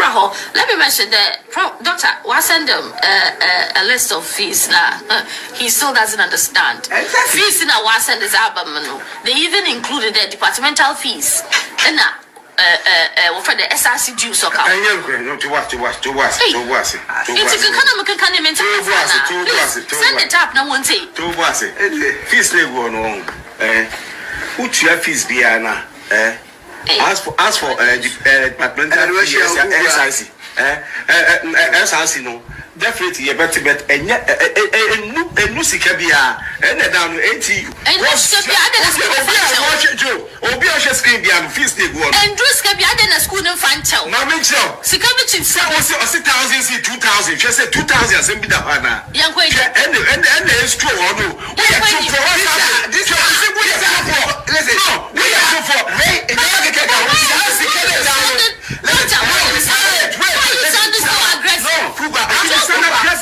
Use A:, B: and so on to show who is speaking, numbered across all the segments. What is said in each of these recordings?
A: Member, let me mention that doctor was send them a list of fees now. He still doesn't understand. Fees in our send this album. They even included the departmental fees. And for the SRC dues or send it up now one day.
B: Fees they go on. Which your fees be Anna? As for departmental SRC. SRC no. Definitely you better bet and no sikabia and down 80 and Obi screen behind fees they go
A: and do skabia then a school in Fancho.
B: Now make sure
A: Sikabichin
B: was 1,000 2,000 just said 2,000 and be the hana
A: young way
B: and it's true or no we are this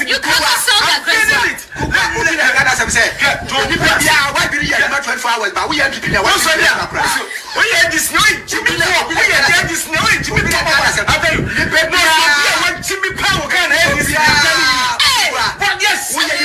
A: you can't sound aggressive.
B: But we are keeping our we are this noise. Jimmy, we are this noise. Jimmy, Jimmy Power can help this. But yes, we are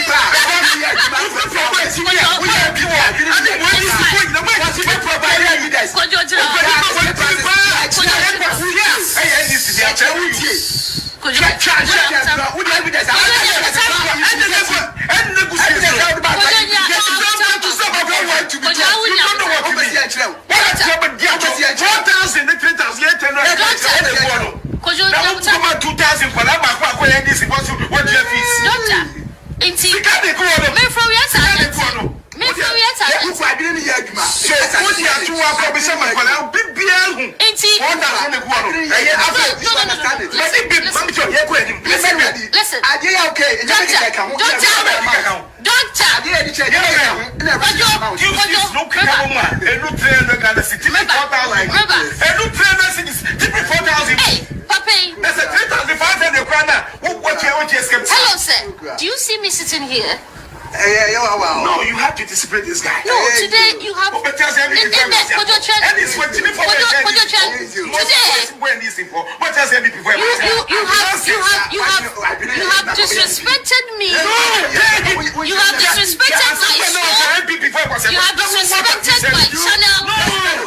A: Hello, sir. Do you see me sitting here?
B: No, you have to discipline this guy.
A: No, today you have. Today, you have disrespected me. You have disrespected my show. You have disrespected my channel.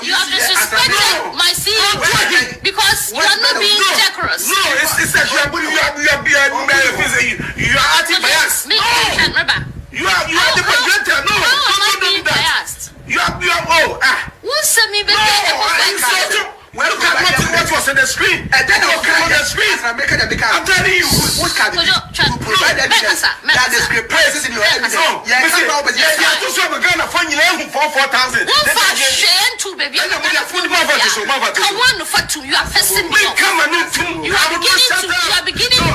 A: You have disrespected my CEO because you are not being decorous.
B: No, it's that you are acting biased.
A: Remember.
B: You are the presenter. No, don't do that. You are
A: what's me baby?
B: Well, look at what was on the screen. And then what came on the screen. I'm telling you. What can you provide evidence that the script places in your evidence? Yes, you are too strong. We're going to find you for 4,000.
A: One share to baby. Come on, you are pissing me off. You are beginning to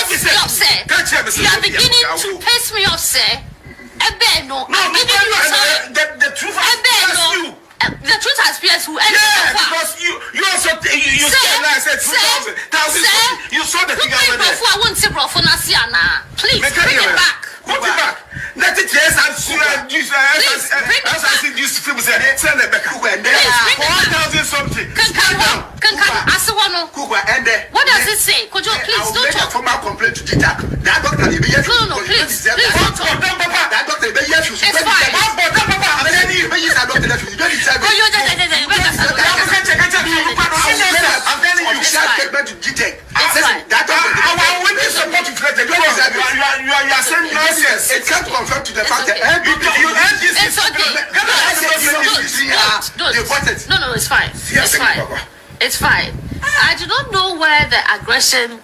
A: piss me off, sir. You are beginning to piss me off, sir. No, I'm giving you time.
B: The truth has you.
A: The truth has pierced who?
B: Because you also you said 2,000. You saw the figure over there.
A: I won't say bro for Nasiana. Please bring it back.
B: Put it back. Let it yes and as I see this film send it back. 4,000 something.
A: What does it say? Could you please don't talk?
B: Formal complaint to DTAC. That doctor
A: no, please don't talk.
B: That doctor
A: it's fine.
B: It can't confirm to the fact that
A: it's okay. No, it's fine. It's fine. I do not know where the aggression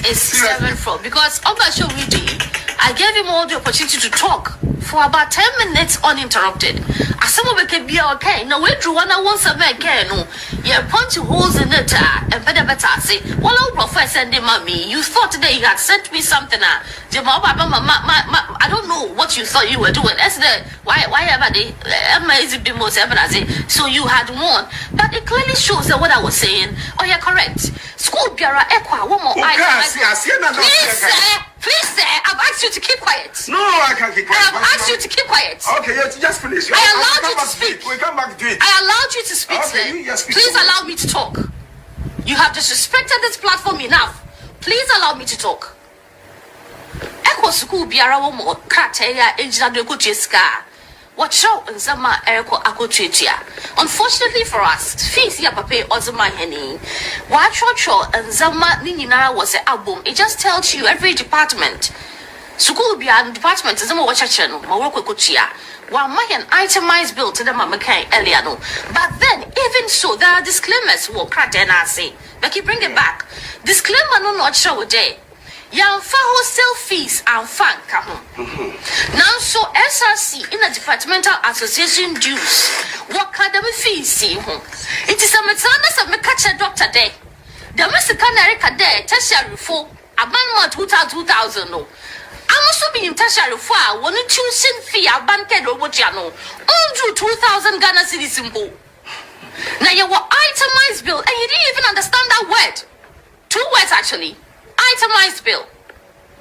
A: is stemming from because I gave him all the opportunity to talk for about 10 minutes uninterrupted. As some of it can be okay. Now, we drew one once a man can. You punch holes in it and better say, well, professor and mommy, you thought today you had sent me something. I don't know what you thought you were doing. That's the why ever they amazing be most ever say. So you had won. But it clearly shows that what I was saying. Oh, you're correct. School Biara Equa, one more Please, sir, I've asked you to keep quiet.
B: No, I can't keep quiet.
A: I've asked you to keep quiet.
B: Okay, just finish.
A: I allowed you to speak.
B: We come back to it.
A: I allowed you to speak, sir. Please allow me to talk. You have disrespected this platform enough. Please allow me to talk. Echo school biara wo mo krateya engineer de kucheska. What show and Zama Eriko Akochetia? Unfortunately for us, fees ya pape Ozama Henny. What show and Zama Ninina was an album. It just tells you every department. School beyond department is a more channel, Morocco Kuchia. While my an itemized bill to the Mamakai Eliano. But then, even so, there are disclaimers will crack and I say. Becky, bring it back. Disclaimer no not show a day. Young for wholesale fees and fan now so SRC in a departmental association dues. What academy fees see home? It is a maternus of me catch a doctor day. The Mr. Canarica day, tertiary for a man 2000 no. I'm also being tertiary for one tuition fee a banket or what you know. All 2,000 Ghana cedis simple. Now you were itemized bill and you didn't even understand that word. 2 words actually. Itemized bill.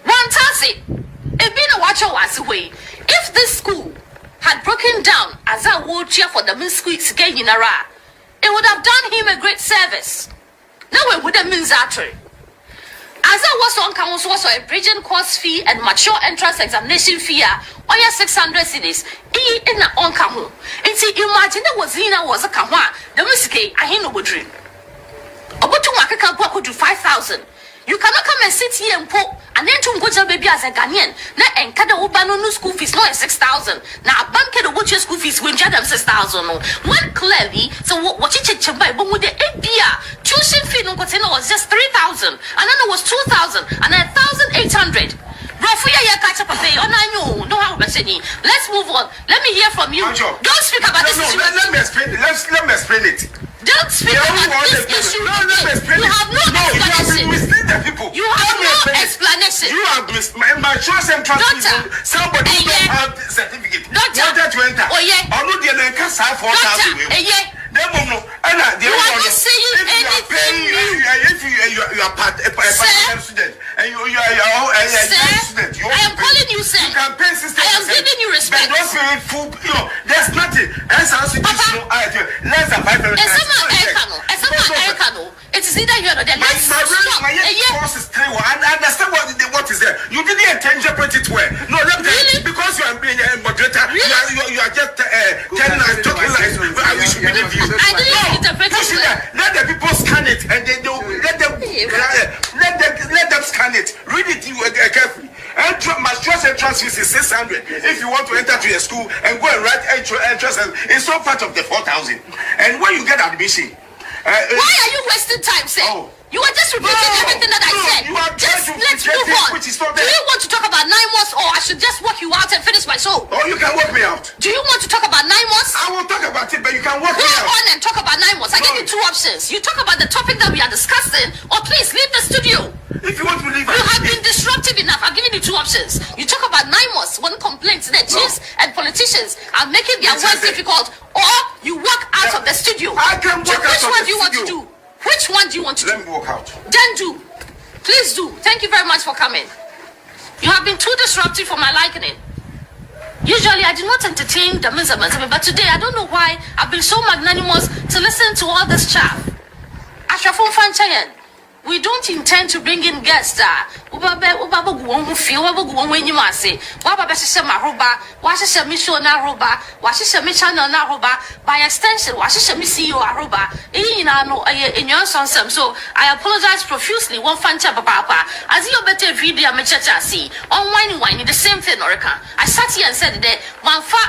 A: One task it been a watcher was away. If this school had broken down as I would cheer for the misquicks again in a ra, it would have done him a great service. Now it would have been Zatri. As I was on council, was a bridging course fee and mature entrance examination fee, or 600 cities, in a on Kamu. And see, imagine it was Zina was a Kawa, the Musike, I hear no dream. About to work a couple to 5,000. You cannot come and sit here and poke and then to go to baby as a Ghanaian. Na and kada ubano no school fees no 6,000. Now bank the watch school fees when jadam 6,000 no. When clearly so what you check by but with the APR tuition fee no was just 3,000 and then it was 2,000 and 1,800. Rafuya ya catch up a pay on no how let's move on. Let me hear from you. Don't speak about this issue.
B: Let me explain it.
A: Don't speak about this issue.
B: Let me explain
A: you have no explanation.
B: You have mislead the people.
A: You have no explanation.
B: You have my choice and trust somebody who don't have the certificate. Wanted to enter. Oh yeah. I know the American side 4,000.
A: Yeah.
B: You are
A: not saying anything.
B: If you are part student and you are a student,
A: I am calling you sir.
B: You can pay system.
A: I am giving you respect.
B: But don't say full. There's nothing. Less than 500.
A: It is either you or the next.
B: My course is 3. I understand what is there. You didn't interpret it well. No, let me really? Because you are being a moderator. Really? You are just telling us, talking like we should believe you.
A: I didn't interpret it well.
B: Let the people scan it and then let them scan it. Read it carefully. My trust entrance fees is 600. If you want to enter to a school and go and write entrance, it's all part of the 4,000. And when you get admission,
A: why are you wasting time, sir?
B: Oh.
A: You are just repeating everything that I said. Just let's move on. Do you want to talk about 9 months or I should just walk you out and finish my show?
B: Oh, you can walk me out.
A: Do you want to talk about 9 months?
B: I will talk about it, but you can walk me out.
A: Go on and talk about 9 months. I give you 2 options. You talk about the topic that we are discussing or please leave the studio.
B: If you want to leave,
A: you have been disruptive enough. I've given you 2 options. You talk about 9 months when complaints that chiefs and politicians are making their work difficult, or you walk out of the studio.
B: I can walk out of the studio.
A: Which one do you want to do? Which one do you want to do?
B: Let me walk out.
A: Then do. Please do. Thank you very much for coming. You have been too disruptive for my liking. Usually I do not entertain the Mizamazame, but today I don't know why I've been so magnanimous to listen to all this chaff. Ashafun Fanchayan. We don't intend to bring in guests. By extension, in your son. So I apologize profusely. One fan papa. As you better video see on wine the same thing, Orica. I sat here and said that one for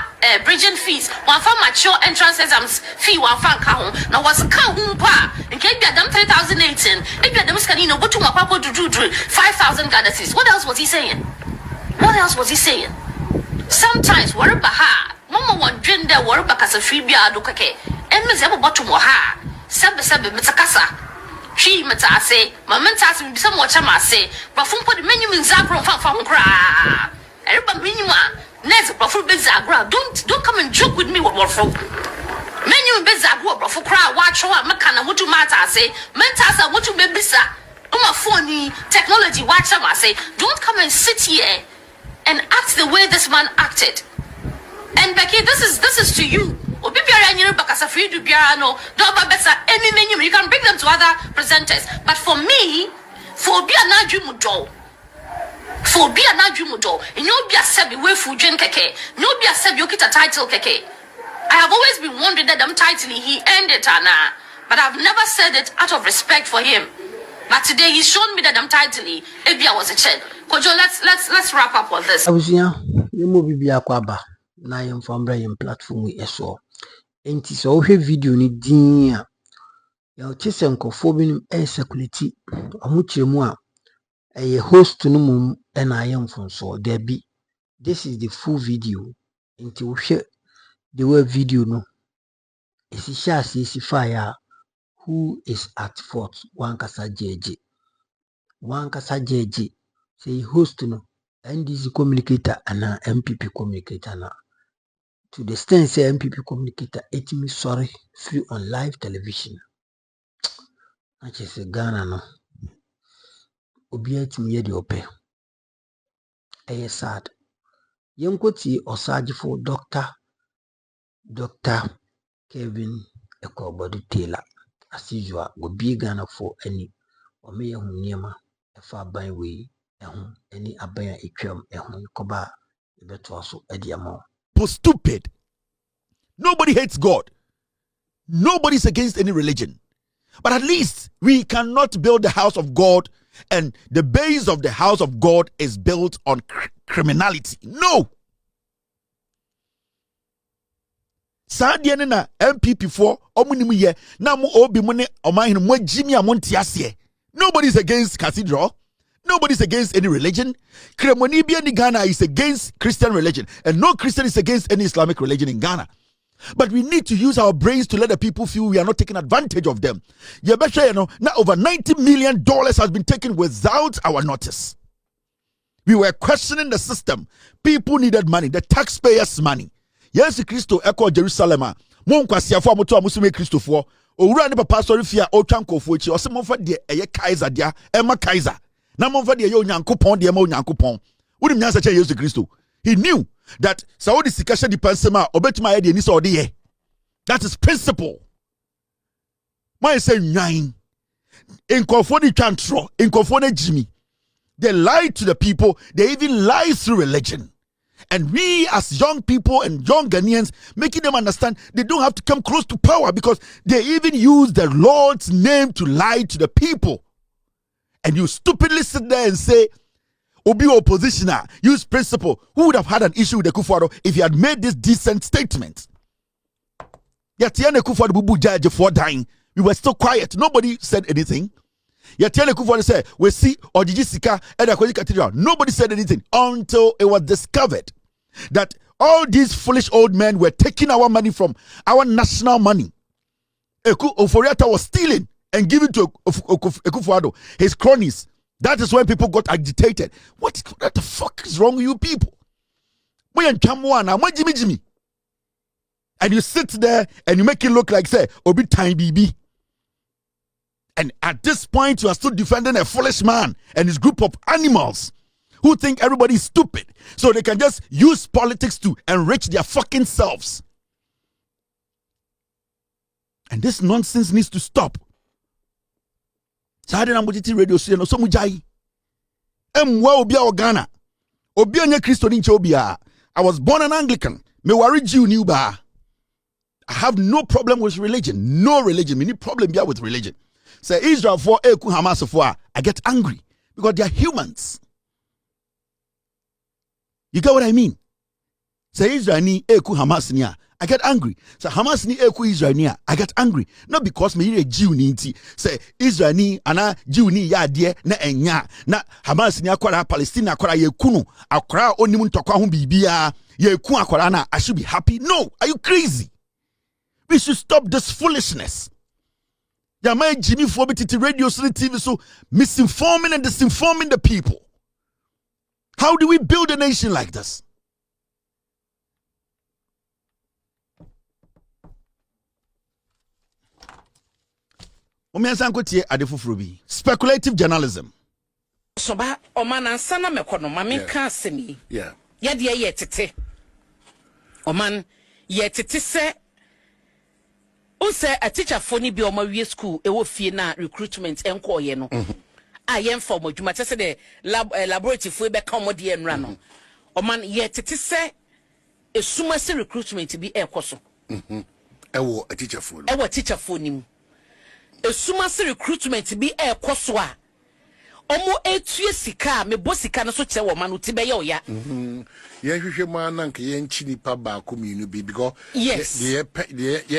A: bridging fees, one for mature entrance exams fee, one for home. Now was a pa in case you done 2018. If you Canino, what you want to do 5,000 Ghana cedis. What else was he saying? What else was he saying? Sometimes worry baha. Mama want drink there worry back as a free beer adukake. And Miss Ever Bottom Waha. Sabe Mitakasa. She Matase, Mamantas will be some watch I say, but from put the menu in Zagro from cry. Everybody minima. Next, but for Bezagra. Don't come and joke with me what for. Menu Bezagra for cry, watch or Makana, what you matter say, Mentasa, what you may be, sir. My phone technology, watch I say, don't come and sit here and act the way this man acted. And Becky, this is to you. Obi biara nyere bakasa free do biara no. Don't better any name. You can bring them to other presenters. But for me, for be an adwumu do. For be an adwumu do. And you'll be a sebi way for Jen Keke. You'll be a sebi okita title Keke. I have always been wondering that them title he ended Anna. But I've never said it out of respect for him. But today he's shown me that I'm tightly. Maybe I was a child. Kojo, let's wrap up on this.
C: Abusia, yemo bibia kwaba na yemfambra yem platform we eso. Enti so ohwe video ni din a ya o chese nkofo binim circulate omo chiremu a eye host no mum e na ayemfonso there be. This is the full video. Enti ohwe the web video no. Esi sha esi fire. Who is at fault? One kasa jeje. Say host no NDC communicator and MPP communicator na. To the extent say MPP communicator me sorry free on live television. Ache se Ghana no. Obi etimi ye de ope. Eye sad. Yenkoti osagifo Dr. Kevin Ekobodi Taylor. As usual, go be Ghana for any or may niema a far by way, any abaya equum, koba, better also ediamo.
D: Stupid. Nobody hates God. Nobody's against any religion. But at least we cannot build the house of God and the base of the house of God is built on criminality. No. Sadia na MPP for omunimu ye na mu obi mu ne oman mu agimi amonti ase. Nobody's against cathedral. Nobody's against any religion. Kremoni bi in Ghana is against Christian religion and no Christian is against any Islamic religion in Ghana. But we need to use our brains to let the people feel we are not taking advantage of them. You better you know now over $90 million has been taken without our notice. We were questioning the system. People needed money, the taxpayers' money. Yes, Christo echo Jerusalem. Mon kwasia fo amoto amusume Christo fo. Owura ne papa sorry fia o twanko fo echi. O se monfa de eye Kaiser dia, ema Kaiser. Na monfa de ye onyankopon de ema onyankopon. Wudi mnyansa che Yesu Christo. He knew that Saudi sikasha di pansema obetima ye de ni so ode ye. That is principle. My say nine. Inkofo ni twantro, inkofo na jimi. They lied to the people, they even lie through religion. And we as young people and young Ghanaians, making them understand they don't have to come close to power because they even use the Lord's name to lie to the people. And you stupidly sit there and say, Obi oppositioner, use principle. Who would have had an issue with the Kufuor if he had made this decent statement? Yet Tiane Kufuor bubu judge for dying. We were still quiet. Nobody said anything. Yet Tiane Kufuor said, we see Ojiji Sika and Akwesi Cathedral. Nobody said anything until it was discovered that all these foolish old men were taking our money from our national money. Oforiata was stealing and giving to Ekufuor, his cronies. That is when people got agitated. What the fuck is wrong with you people? And you sit there and you make it look like, say, Obi Time BB. And at this point, you are still defending a foolish man and his group of animals who think everybody is stupid. So they can just use politics to enrich their fucking selves. And this nonsense needs to stop. Radio I was born an Anglican. Me worry Jew new ba. I have no problem with religion. No religion. Me need problem here with religion. Say Israel for Eku Hamas for I get angry because they are humans. You get what I mean? Say Israel ni Eku Hamas niya. I get angry. So Hamas ni Eku Israel niya. I get angry. Not because me a Jew ni inti. Say Israel ni ana Jew ni ya die na enya. Na Hamas ni akwara Palestine akwara yekunu. Akwara onimu ntokwa hu bibia. Yeku akwara na I should be happy. No. Are you crazy? We should stop this foolishness. Yama Jimmy Fobiti radio TV so misinforming and disinforming the people. How do we build a nation like this? Speculative journalism.
E: Soba omana sana mekono mami kasemi. Yeah. Ye tete. Oman ye tete se say a teacher for ni bi o ma wie school e wo fie na recruitment enko ye no a yen for mo dwuma say the laboratory fo be ka mo de enra no o man ye tete say esuma se recruitment bi ekoso
F: ewo a teacher for
E: ewo teacher for ni mu esuma se recruitment bi ekoso a omo etue sika me bo sika no so kire wo man uti be ye oya
F: ye hwehwe ma na nka ye nchi nipa ba komunu bi because
E: yes
F: ye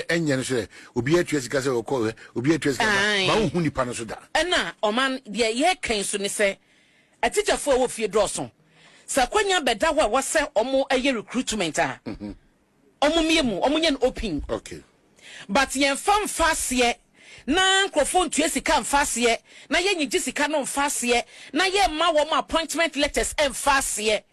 F: enye no so obi etue sika se okọ obi etue sika ba wo hu nipa no so da
E: na o man ye kan so ne se a teacher for wo fie droso sa kwanya beda ho wo se omo eye recruitment a omo miemu omo nya open
F: okay
E: but yen fam fase na nkrofo ntue sika mfase na ye nyi sika no mfase na ye ma wo ma appointment letters mfase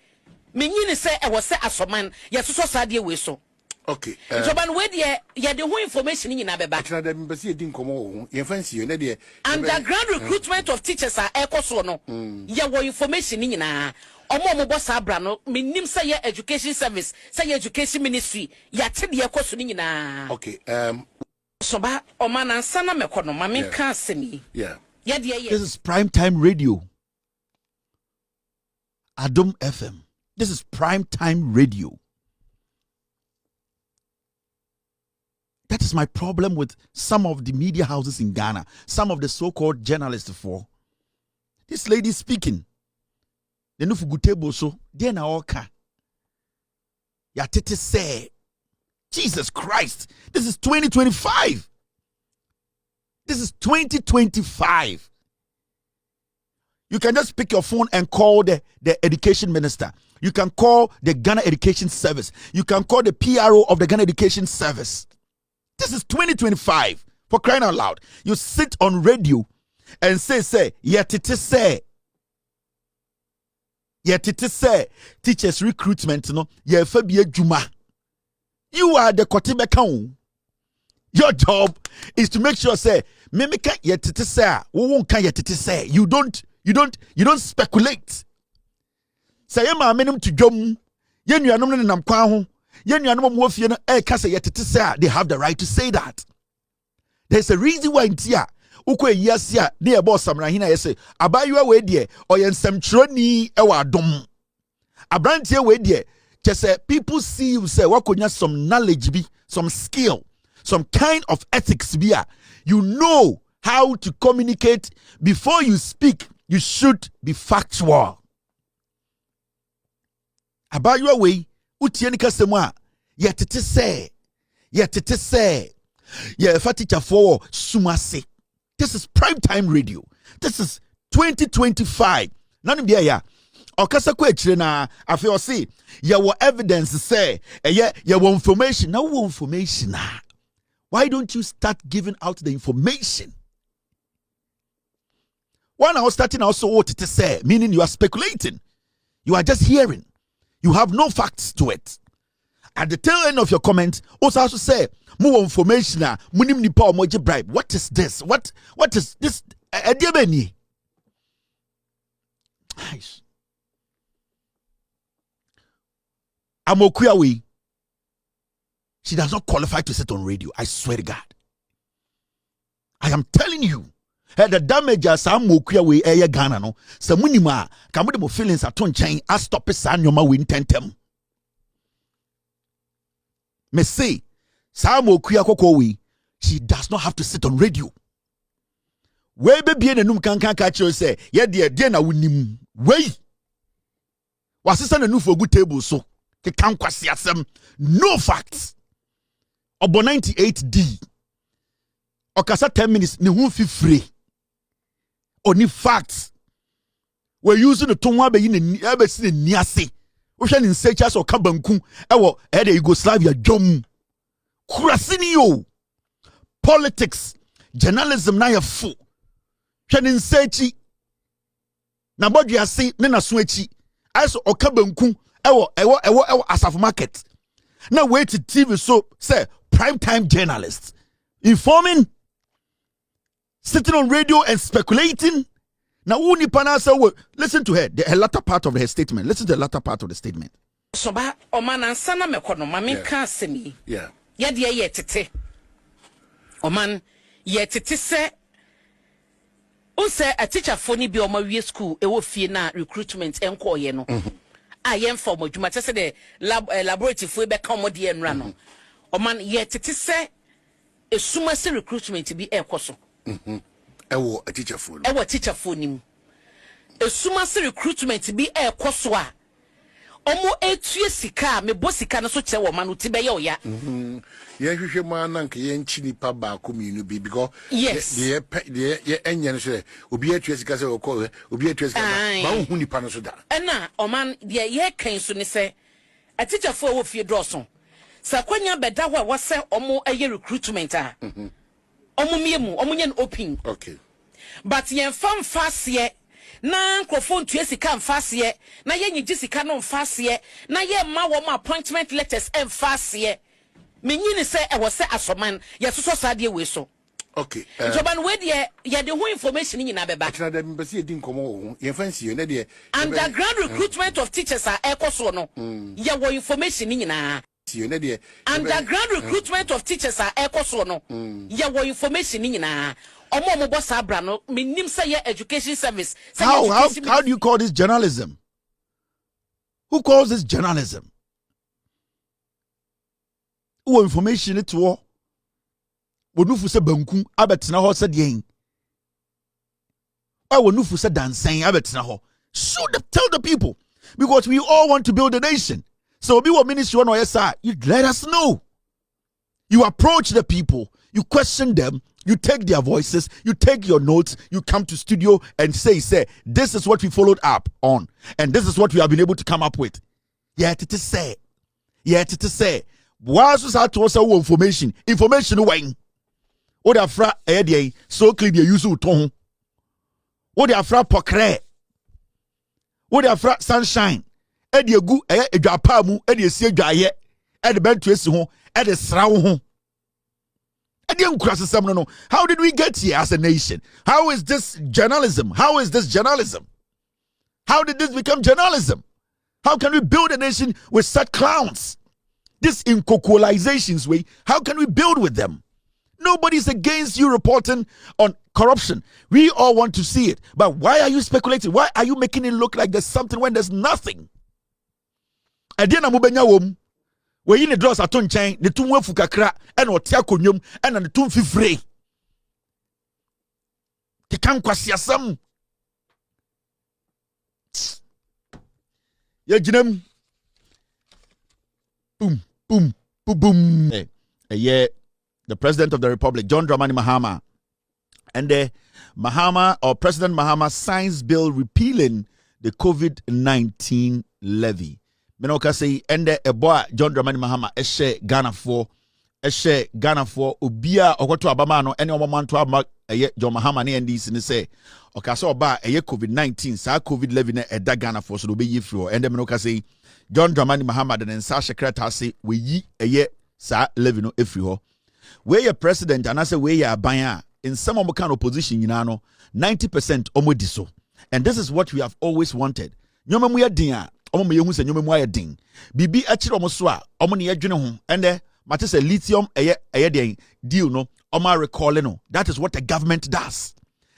E: menyini se e wo se asoman ye soso sade we so
F: okay
E: so ban we de ye de ho information nyina beba
F: tena da mbesi edi nkomo wo ye fancy ye na de
E: underground recruitment of teachers are ekoso no ye wo information nyina omo boss abra no menim se ye education service se ye education ministry ya te de ekoso nyina
F: okay
E: so ba oman ansa na mekono ma me ka asemi
F: yeah
D: this is prime time radio Adom FM. This is prime time radio. That is my problem with some of the media houses in Ghana, some of the so-called journalists for this lady speaking. The nufu table so then oka. Ya tete say, Jesus Christ, this is 2025. This is 2025. You can just pick your phone and call the education minister. You can call the Ghana Education Service. You can call the PRO of the Ghana Education Service. This is 2025. For crying out loud. You sit on radio and say, yet it is say, teachers recruitment, no, ye fabia juma. You are the Kotibe Kaun. Your job is to make sure, say, mimika yet it is say, won't can yet it is say. You don't speculate. Say ma menim to jom. Yen you anom nam kwa ho. Yen you anom mo fie no e ka say yet it is say. They have the right to say that. There's a reason why intia ukwe yiasia na e boss samra hina yese abayua we de oyen semtroni e wa adom. Abrantie we de say people see you say wakonya some knowledge bi, some skill, some kind of ethics bi. You know how to communicate before you speak. You should be factual. About your way, utie ni kasema yet it say, if a teacher for sumase. This is prime time radio. This is 2025. None of ya. Okasa kwechire na afi osi ya wo evidence say ya wo information. Now wo information na. Why don't you start giving out the information? When I was starting also what it say, meaning you are speculating. You are just hearing. You have no facts to it. At the tail end of your comment, also say more information. Munim nipa omoje bribe. What is this? What is this? Adiabeni. Nice. Amokuyawe. She does not qualify to sit on radio. I swear to God. I am telling you. The damage as Amokuyawe eye Ghana no. Sa munima kamude mo feelings aton chen a stop sa nyoma we intentem. Me say Amokuya kokowe. She does not have to sit on radio. We be bien enum kankan ka chiro say ye de na wonim. We wasisa na nu for good table so. Ke kan kwase asem. No facts. Obo 98D. Okasa 10 minutes ni hu fi free. Only facts. We're using the tonwa be in the niase. Ocean in searchers or kabanku. Ewo ede Yugoslavia jom. Krasinio. Politics. Journalism na ya fu. Ocean in searchi. Na bodi ya si nena suechi. Aso okabanku. Ewo asaf market. Now wait to TV so say prime time journalists informing, sitting on radio and speculating. Now uni panasa listen to her. The latter part of her statement. Listen to the latter part of the statement.
E: So ba omana sana mekono mami ka semi.
F: Yeah.
E: Ya de ye tete. Oman ye tete se unse a teacher phone bi o ma wie school e wo fie na recruitment enko ye no a ye mfa mo dwuma te se de laboratory fo be ka mo de enra no oman ye tete se esuma se recruitment bi ekoso
F: ewo a teacher phone
E: nim esuma se recruitment bi ekoso a omo etue sika me bo sika no so kye wo ma no ti be ye oya
F: ye hwehwe ma na nke ye nchi nipa ba kominu bi because
E: yes
F: ye enye no so obi etue sika se okọ obi etue sika ba hu nipa no so da
E: na oman ye kan so ne se a teacher for wo fie droso sa kwanya beda ho a wo se omo eye recruitment a omo miemu omo nya open
F: okay
E: but ye fam fase na nkrofo ntue sika mfase na ye nyi sika no mfase na ye ma wo ma appointment letters mfase menyini se e wo se asoman ye soso sade we so
F: okay
E: joban we de ye de ho information nyina beba
F: tena da mbese ye din komo wo ye fancy ye na de
E: underground recruitment of teachers are ekoso no ye wo information nyina underground recruitment of teachers are ekoso no ye wo information nyina omo boss abra no menim say ye education service
D: how do you call this journalism? Who calls this journalism? Who information it wo wonufu se banku abetina ho se den wonufu se dansen abetina ho tell the people, because we all want to build a nation. So be what ministry on yes sir, you let us know. You approach the people, you question them, you take their voices, you take your notes, you come to studio and say, this is what we followed up on, and this is what we have been able to come up with. Yet it is say. Was to us information wine. What a fra so clear the use of tone. What a fra pokre. What a fra sunshine. Edi egu edwapa mu edi esi edwaye edi bentu esi ho edi srawo ho edi enkurasesem no. How did we get here as a nation? How is this journalism? How did this become journalism? How can we build a nation with such clowns? This incoqualizations way, how can we build with them? Nobody's against you reporting on corruption. We all want to see it. But why are you speculating? Why are you making it look like there's something when there's nothing? Adiana mubenya wom we yin draws ato nchen ne tum wafu kakra e na ote akonnwom e na ne tum fifire ke kan kwasiasam ya ginam boom the president of the republic John Dramani Mahama and President Mahama signs bill repealing the COVID-19 levy. Menoka say ende eboa John Dramani Mahama ehye Ghana for obia okoto abama no ene omamanto abama John Mahama ne NDC ne say okase oba COVID-19 sa COVID levy na eda Ghana for so do be yifro ende menoka say John Dramani Mahama de nsa secretary say we yi sa levy no efri ho we ye president and I say we ye aban a in some of kind opposition nyina no 90% omodi so, and this is what we have always wanted. Nyoma mu ye din a omo me yehu se nyoma mu ayedin bibi akire omo so a omo ne yedwene ho ende mate se lithium eye den deal no omo recall no. That is what a government does.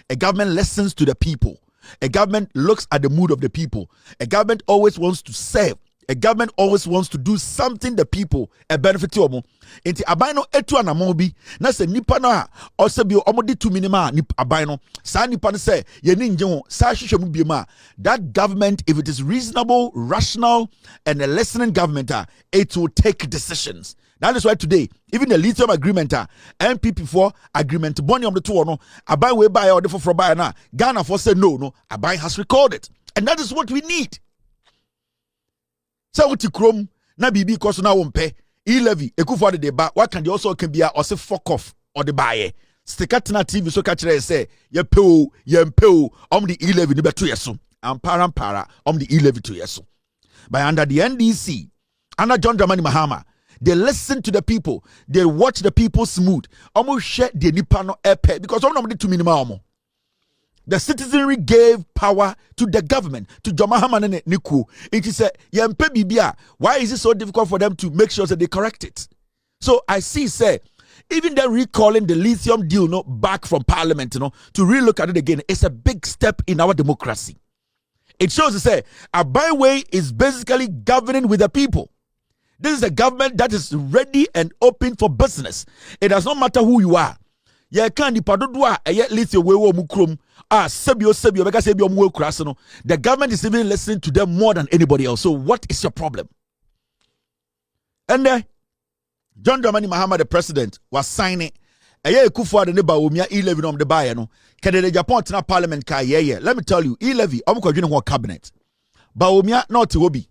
D: A government listens to the people. A government looks at the mood of the people. A government always wants to serve. A government always wants to do something the people a benefit to omo. Enti aban no etu anamon bi na se nipa no a ose bi omo de tu minima ni aban no sa nipa no se ye ni nje ho sa hwehwe mu bi ma that government, if it is reasonable, rational and a listening government, it will take decisions. That is why today even the lithium agreement NPP for agreement boni on the two no aban we buy or the for buy na Ghana for say no aban has recorded, and that is what we need. So what krom na bibi koso na wompe e-levy ekufo de ba what can they also can be or say fuck off or the buy stikatna TV so catch say ye peo the e-levy ni beto yeso ampara the e-levy to yeso. By under the NDC under John Dramani Mahama, they listen to the people, they watch the people's mood, almost share the nipa no epe because I'm not to minimum. The citizenry gave power to the government, to John Mahama and Niku. It is a yempe bibia. Why is it so difficult for them to make sure that they correct it? So I see, say, Even then recalling the lithium deal back from Parliament, to relook at it again, it's a big step in our democracy. It shows to say a byway is basically governing with the people. This is a government that is ready and open for business. It does not matter who you are. The government is even listening to them more than anybody else. So what is your problem? And John Dramani Mahama, the president, was signing Kufuor the Bawumia E-levy on the Bayano. Canada Japan to Parliament ka let me tell you, E-levy omuko cabinet. Bawumia not to obi.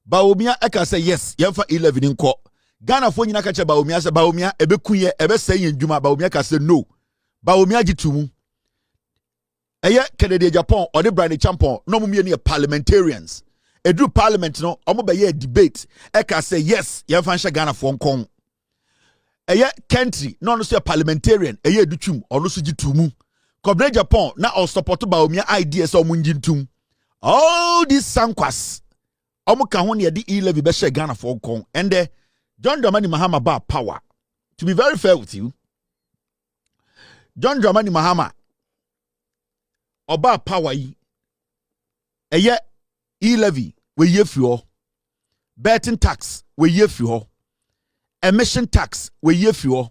D: Bawumia eka say yes, yemfa E-levy in court. Ghana for nyina ka che Bawumia say Bawumia ebe kunye ebe say ndwuma Bawumia ka say no. Bawumia gitumu. Canada Japan or the Brand Champon no mu me parliamentarians. Edu parliament no omo be ye debate eka say yes, yemfa nsha Ghana for nkon. Country no so parliamentarian edutum or no so gitumu. Kobre Japan na or support Bawumia ideas or munjintum. All these sankwas omo ka ho ne de E-levy be share Ghana for nkon. And John Dramani Mahama ba power. To be very fair with you, John Dramani Mahama oba power yi E-levy we ye fi betting tax we ye fi emission tax we ye fi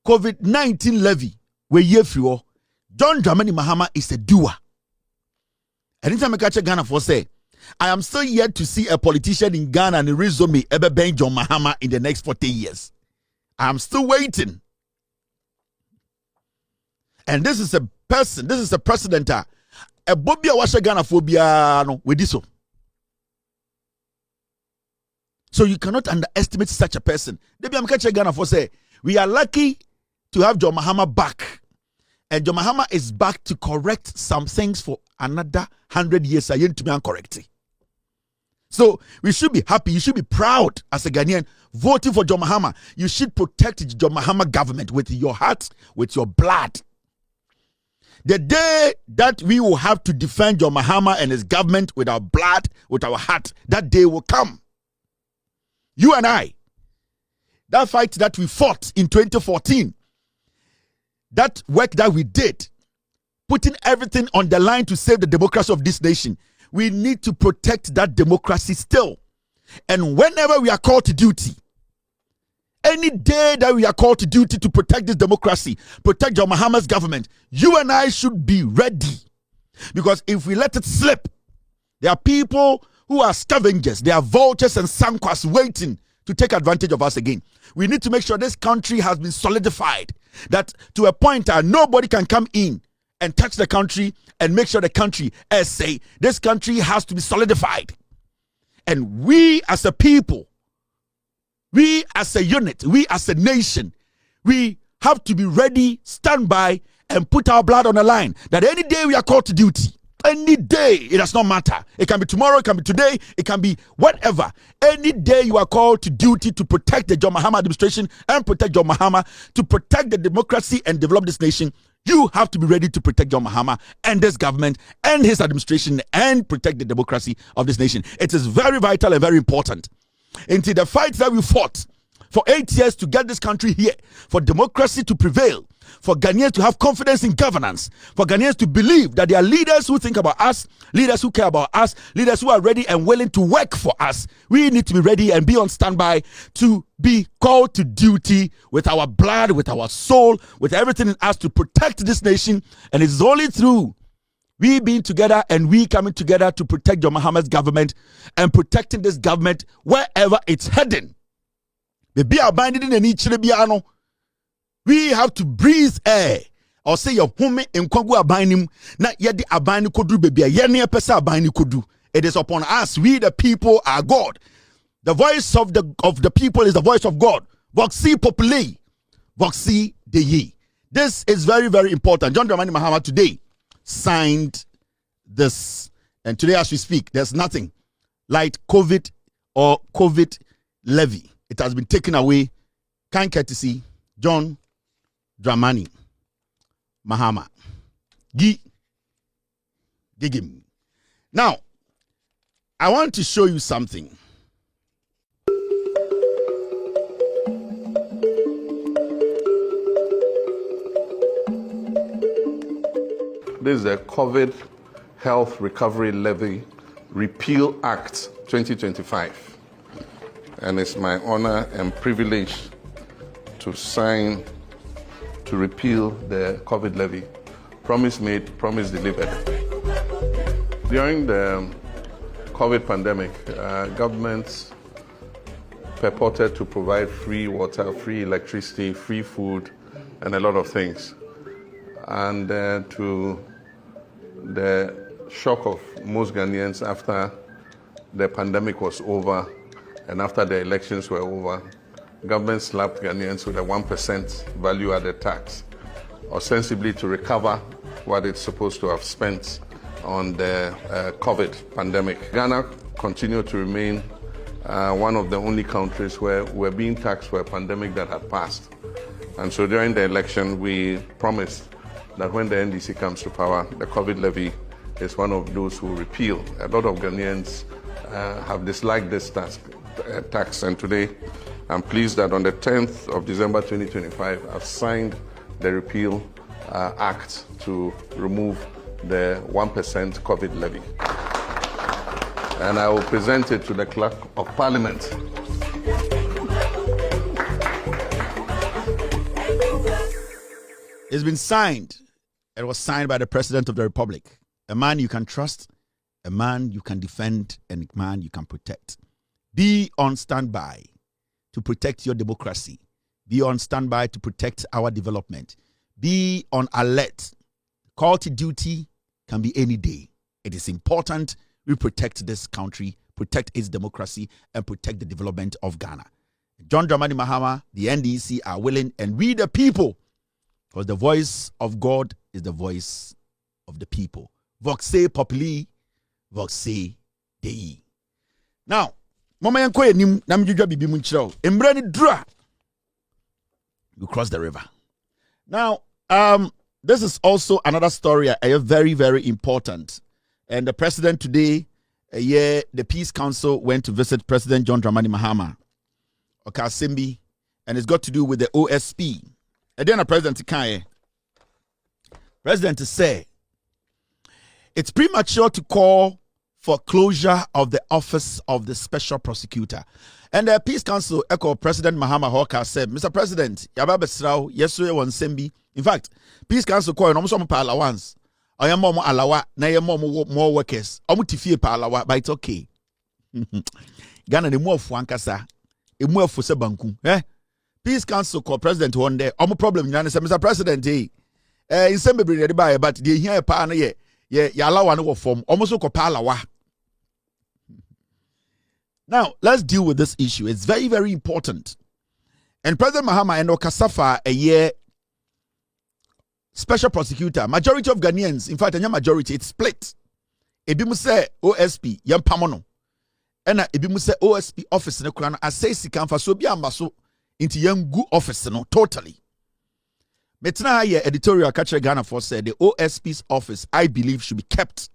D: COVID-19 levy we ye fi John Dramani Mahama is a doer. Anytime I catch a Ghana for say, I am still yet to see a politician in Ghana and resume ever bang John Mahama in the next 40 years. I am still waiting. And this is a person, this is a president. A Bobia washa Ghana phobia no with this. So you cannot underestimate such a person. Debi am catch Ghana for say, we are lucky to have John Mahama back. And John Mahama is back to correct some things for another 100 years. I ain't to be incorrect. So we should be happy. You should be proud as a Ghanaian voting for John Mahama. You should protect the John Mahama government with your heart, with your blood. The day that we will have to defend John Mahama and his government with our blood, with our heart, that day will come. You and I, that fight that we fought in 2014, that work that we did, putting everything on the line to save the democracy of this nation, we need to protect that democracy still. And whenever we are called to duty, any day that we are called to duty to protect this democracy, protect John Mahama's government, you and I should be ready. Because if we let it slip, there are people who are scavengers, they are vultures and sankwas waiting to take advantage of us again. We need to make sure this country has been solidified, that to a point that nobody can come in and touch the country and make sure the country, this country has to be solidified. And we as a people, we as a unit, we as a nation, we have to be ready, stand by, and put our blood on the line. That any day we are called to duty, any day, it does not matter. It can be tomorrow, it can be today, it can be whatever. Any day you are called to duty to protect the John Mahama administration and protect John Mahama, to protect the democracy and develop this nation, you have to be ready to protect John Mahama and this government and his administration and protect the democracy of this nation. It is very vital and very important. Into the fight that we fought for 8 years to get this country here, for democracy to prevail, for Ghanaians to have confidence in governance, for Ghanaians to believe that there are leaders who think about us, leaders who care about us, leaders who are ready and willing to work for us. We need to be ready and be on standby to be called to duty with our blood, with our soul, with everything in us to protect this nation. And it's only through we being together and we coming together to protect John Mahama's government and protecting this government wherever it's heading. We have to breathe air or say your home in Kongo abanim na yedi abani kodu baby yene pesa abani kodu. It is upon us. We the people are God. The voice of the people is the voice of God. Voxi populi, voxi deyi. This is very, very important. John Dramani Mahama today signed this, and today as we speak, there's nothing like COVID or COVID levy. It has been taken away. Kind courtesy, John Dramani Mahama. Gigim. Now, I want to show you something.
G: This is the COVID Health Recovery Levy Repeal Act 2025. And it's my honor and privilege to sign to repeal the COVID levy. Promise made, promise delivered. During the COVID pandemic, governments purported to provide free water, free electricity, free food, and a lot of things. And to the shock of most Ghanaians after the pandemic was over and after the elections were over, government slapped Ghanaians with a 1% value-added tax, ostensibly to recover what it's supposed to have spent on the COVID pandemic. Ghana continued to remain one of the only countries where we're being taxed for a pandemic that had passed. And so during the election, we promised that when the NDC comes to power, the COVID levy is one of those who repeal. A lot of Ghanaians have disliked this tax, and today I'm pleased that on the 10th of December 2025, I've signed the repeal act to remove the 1% COVID levy. And I will present it to the Clerk of Parliament.
D: It's been signed. It was signed by the President of the Republic. A man you can trust, a man you can defend, and a man you can protect. Be on standby to protect your democracy. Be on standby to protect our development. Be on alert. Call to duty can be any day. It is important we protect this country, protect its democracy, and protect the development of Ghana. John Dramani Mahama, the NDC are willing, and we the people, because the voice of God is the voice of the people. Voxe populi, voxe dei. Now, mama yanko yenim na mjujwa bibi munchiro. Embrani dra. You cross the river. Now, this is also another story, very, very important. And the president today, the Peace Council went to visit President John Dramani Mahama, Okasembi, and it's got to do with the OSP. And then the president say it's premature to call for closure of the office of the special prosecutor. And the Peace Council echo President Mahama Hawker said, Mr. President, Yababa Srao, Yesu won Sembi. In fact, Peace Council call almost some allowance. I am more alawa, na am more workers. I'm tifie pa alawa, but it's okay. Ghana the more fuankasa, a more for sebanku. Peace Council call President one day. I'm a problem. Mr. President, in some be by, but they hear pa na ye allow one form almost ko pa alawa. Now, let's deal with this issue. It's very, very important. And President Mahama and Okasafa a year special prosecutor, majority of Ghanaians, in fact, a majority, it's split. Ebi say OSP, yam pamono. Ena ebi say OSP office ne kurano asay sika mfa so bi ambaso into yam gu office no totally. Metna here editorial catcher Ghana for said the OSP's office, I believe, should be kept.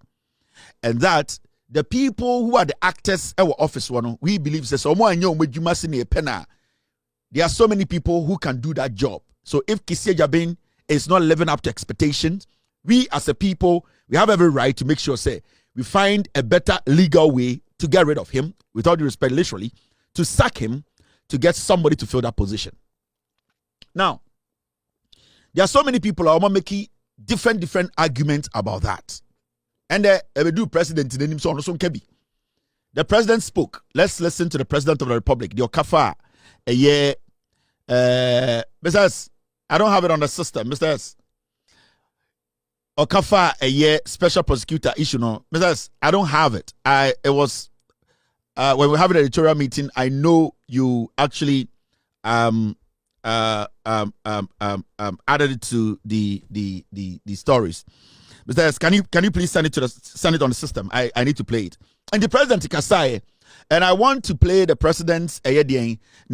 D: And that the people who are the actors our office one, we believe says there are so many people who can do that job. So if Kisia Jabin is not living up to expectations, we as a people, we have every right to make sure, say, we find a better legal way to get rid of him, with all due respect, literally, to sack him, to get somebody to fill that position. Now, there are so many people who are making different arguments about that. And the president spoke. Let's listen to the President of the Republic, the Okafa, Mr. S, I don't have it on the system, Mr. S. Okafa, special prosecutor issue, no. Mr. S, I don't have it. It was, when we have an editorial meeting, I know you actually added it to the stories. Mr. S, can you please send it on the system? I need to play it. And the president Kasai, and I want to play the president's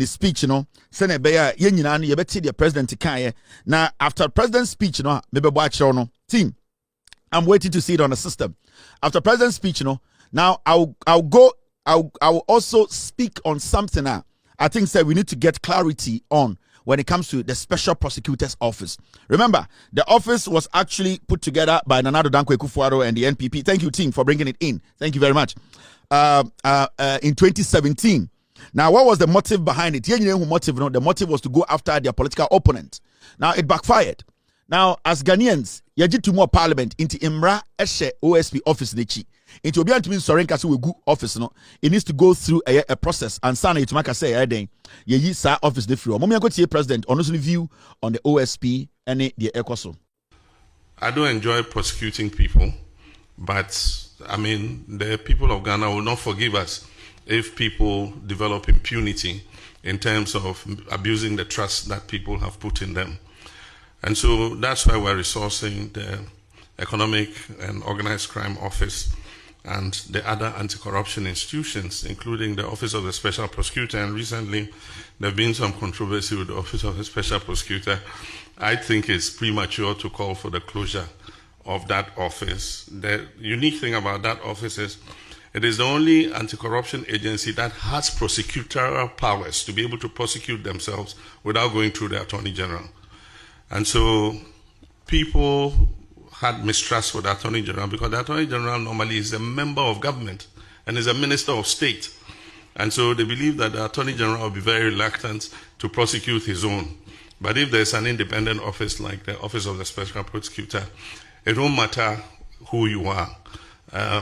D: speech, you know. Send the president Kaya. Now, after president's speech, you know, maybe watch no team. I'm waiting to see it on the system. After president's speech, you know, now I'll also speak on something now. I think we need to get clarity on when it comes to the Special Prosecutor's Office. Remember, the office was actually put together by Nana Addo Dankwa Akufo-Addo and the NPP. Thank you, team, for bringing it in. Thank you very much. In 2017. Now, what was the motive behind it? The motive was to go after their political opponent. Now, it backfired. Now, as Ghanaians, yaji to more parliament into Imra Eshe OSP office nechi. Into Obian to mean Sorenka we go office no. It needs to go through a process. And sana it make say yeyi sa office de free. Mommy go to president on view on the OSP and the ECOSO.
G: I don't enjoy prosecuting people, but I mean the people of Ghana will not forgive us if people develop impunity in terms of abusing the trust that people have put in them. And so that's why we're resourcing the Economic and Organized Crime Office and the other anti-corruption institutions, including the Office of the Special Prosecutor. And recently, there have been some controversy with the Office of the Special Prosecutor. I think it's premature to call for the closure of that office. The unique thing about that office is it is the only anti-corruption agency that has prosecutorial powers to be able to prosecute themselves without going through the Attorney General. And so people had mistrust for the Attorney General because the Attorney General normally is a member of government and is a minister of state. And so they believe that the Attorney General will be very reluctant to prosecute his own. But if there's an independent office like the Office of the Special Prosecutor, it won't matter who you are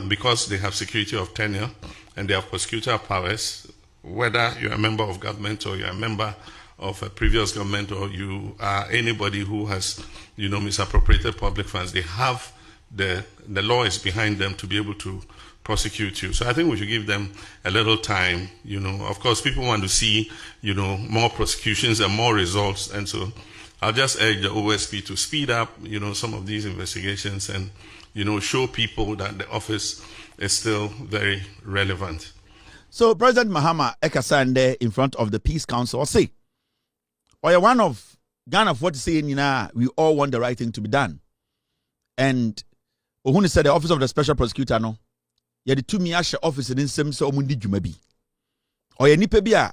G: because they have security of tenure and they have prosecutorial powers, whether you're a member of government or you're a member of a previous government or you are anybody who has, misappropriated public funds. They have the law is behind them to be able to prosecute you. So I think we should give them a little time. Of course, people want to see, more prosecutions and more results. And so I'll just urge the OSP to speed up, some of these investigations and, show people that the office is still very relevant.
D: So President Mahama Ekasande in front of the Peace Council say, or you're one of Ghana for what to say, we all want the right thing to be done. And Ohuni said the Office of the Special Prosecutor, no, you had the 2 Miasha office in some so mundi jumabi. Or ye nipebia,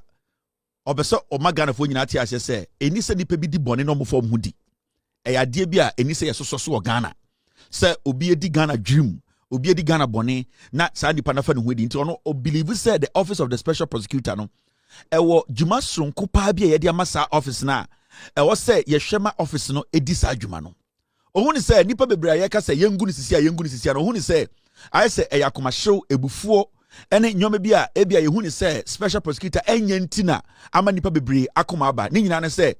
D: or beso or Magana for Unity, as I say, any say nipebi di bonne no form hudi. A idea bia, any say so Ghana. Say, Obi di Ghana dream, Obi di Ghana bonne, not Sandy Panafan Widi, into no, or believe said the Office of the Special Prosecutor, no. Ewo juma sonko pa bia ye de amasa office na ewo se ye hwema office no edisa adwuma no ohuni se nipa bebre ye ka se yengu ni sisia no ohuni se aye se eyakoma hyew ebufuo ene nyome bia ebia ye huni se special prosecutor enye ntina ama nipa bebre akoma aba ni nyina ne se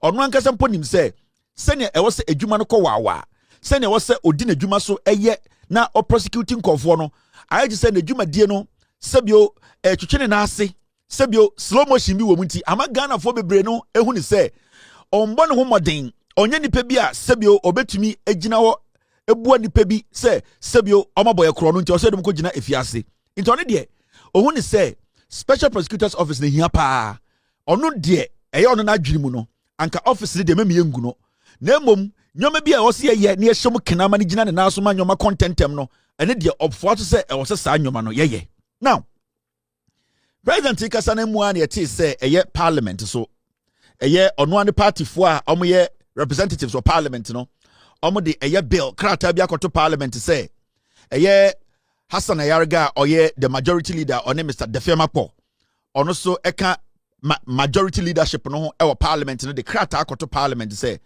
D: ono ankasa mponim se sene ewo se adwuma no kɔ wawa sene ewo se odi na adwuma so eye na o prosecuting kɔfo no aye je se na adwuma die no sebio twetwe ne na ase sebio slow motion bi wo munti ama Ghana fo bebre no ehu ni se ombo ne ho moden onye nipa bi a sebio obetumi agina ho ebua nipa bi se sebio omaboye kro no nti o se dem ko gina efiase nti one de ohun ni se Special Prosecutor's Office ne hia pa ono de eye ono na adwiri mu no anka office de meme yengu no na mom nyoma bi a wo se ye na yehye kenama ne gina ne na so ma nyoma contentem no ene de opfo to se e wo se sa nyoma no ye now President Ikasana Muan yeti say eye parliament so eye ono ane party fo a omoye representatives of parliament no omo de eye bill krata bi akoto parliament say eye Hassan Ayarga oye the majority leader one Mr. Defemapo ono so eka majority leadership no e parliament no de krata akoto parliament say